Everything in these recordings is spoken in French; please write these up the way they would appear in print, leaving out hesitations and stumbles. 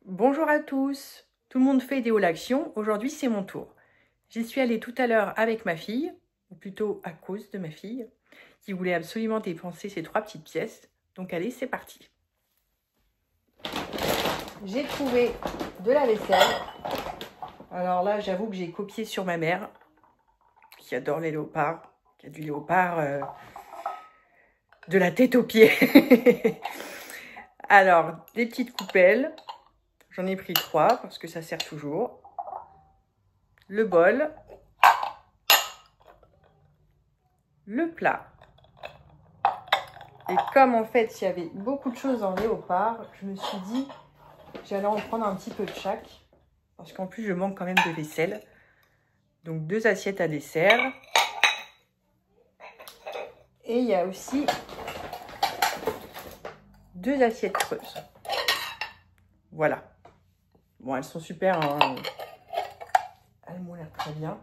Bonjour à tous. Tout le monde fait des hauls actions. Aujourd'hui, c'est mon tour. J'y suis allée tout à l'heure avec ma fille, ou plutôt à cause de ma fille, qui voulait absolument dépenser ces 3 petites pièces. Donc allez, c'est parti. J'ai trouvé de la vaisselle. Alors là, j'avoue que j'ai copié sur ma mère, qui adore les léopards, qui a du léopard de la tête aux pieds. Alors, des petites coupelles. J'en ai pris 3 parce que ça sert toujours. Le bol. Le plat. Et comme en fait il y avait beaucoup de choses en léopard, je me suis dit j'allais en prendre un petit peu de chaque. Parce qu'en plus je manque quand même de vaisselle. Donc 2 assiettes à dessert. Et il y a aussi 2 assiettes creuses. Voilà. Bon, elles sont super, hein. Elles m'ont l'air très bien.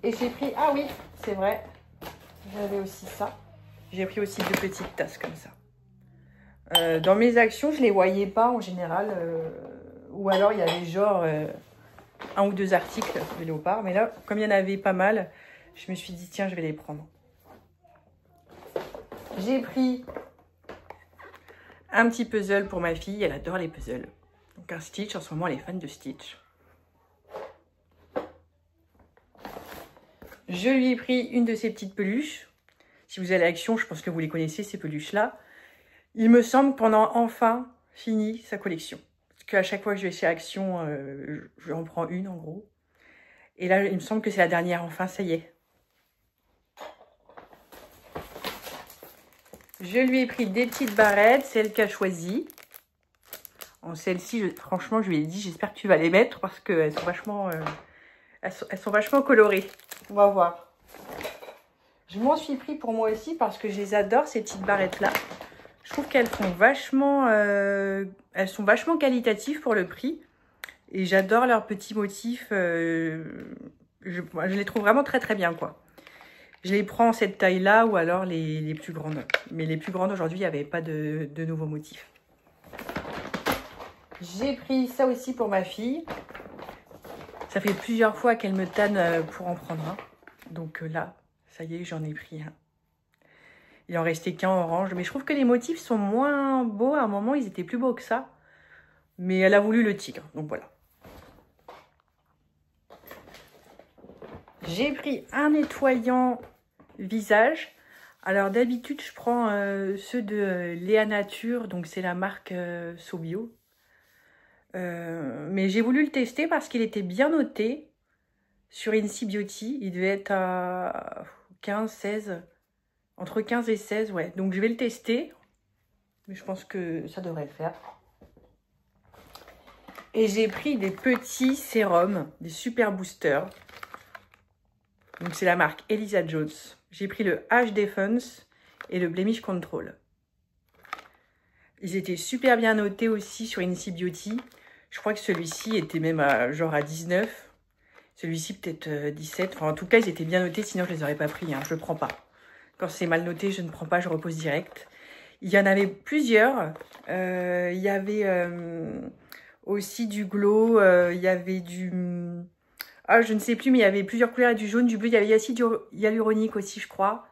Et j'ai pris, ah oui, c'est vrai, j'avais aussi ça. J'ai pris aussi 2 petites tasses comme ça. Dans mes actions, je les voyais pas en général. Ou alors, il y avait genre 1 ou 2 articles de léopard. Mais là, comme il y en avait pas mal, je me suis dit, tiens, je vais les prendre. J'ai pris un petit puzzle pour ma fille. Elle adore les puzzles. Donc un Stitch. En ce moment, elle est fan de Stitch. Je lui ai pris une de ces petites peluches. Si vous allez à Action, je pense que vous les connaissez, ces peluches-là. Il me semble qu'on a enfin fini sa collection. Parce qu'à chaque fois que je vais chez Action, je en prends une en gros. Et là, il me semble que c'est la dernière. Enfin, ça y est. Je lui ai pris des petites barrettes, celles qu'elle a choisies. En celles-ci, franchement, je lui ai dit, j'espère que tu vas les mettre parce qu'elles sont vachement, elles sont vachement colorées. On va voir. Je m'en suis pris pour moi aussi parce que je les adore, ces petites barrettes-là. Je trouve qu'elles font vachement, elles sont vachement qualitatives pour le prix. Et j'adore leurs petits motifs. Je les trouve vraiment très très bien, quoi. Je les prends en cette taille-là ou alors les plus grandes. Mais les plus grandes, aujourd'hui, il n'y avait pas de nouveaux motifs. J'ai pris ça aussi pour ma fille. Ça fait plusieurs fois qu'elle me tanne pour en prendre un. Donc là, ça y est, j'en ai pris un. Il en restait qu'un orange. Mais je trouve que les motifs sont moins beaux. À un moment, ils étaient plus beaux que ça. Mais elle a voulu le tigre. Donc voilà. J'ai pris un nettoyant visage. Alors d'habitude, je prends ceux de Léa Nature. Donc c'est la marque Sobio. Mais j'ai voulu le tester parce qu'il était bien noté sur Incy Beauty. Il devait être à 15, 16... Entre 15 et 16, ouais. Donc, je vais le tester. Mais je pense que ça devrait le faire. Et j'ai pris des petits sérums, des super boosters. Donc, c'est la marque Elisa Jones. J'ai pris le Age Defense et le Blemish Control. Ils étaient super bien notés aussi sur Incy Beauty. Je crois que celui-ci était même genre à 19. Celui-ci peut-être 17. Enfin, en tout cas, ils étaient bien notés. Sinon, je les aurais pas pris. Hein. Je le prends pas. Quand c'est mal noté, je ne prends pas, je repose direct. Il y en avait plusieurs. Il y avait aussi du glow. Il y avait du... Ah, je ne sais plus, mais il y avait plusieurs couleurs. Du jaune, du bleu. Il y avait acide hyaluronique aussi, je crois.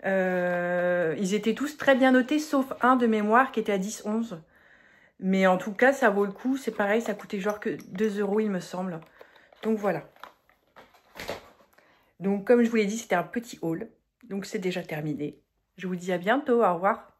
Ils étaient tous très bien notés, sauf un de mémoire qui était à 10-11. Mais en tout cas, ça vaut le coup. C'est pareil, ça coûtait genre que 2 €, il me semble. Donc voilà. Donc comme je vous l'ai dit, c'était un petit haul. Donc c'est déjà terminé. Je vous dis à bientôt, au revoir.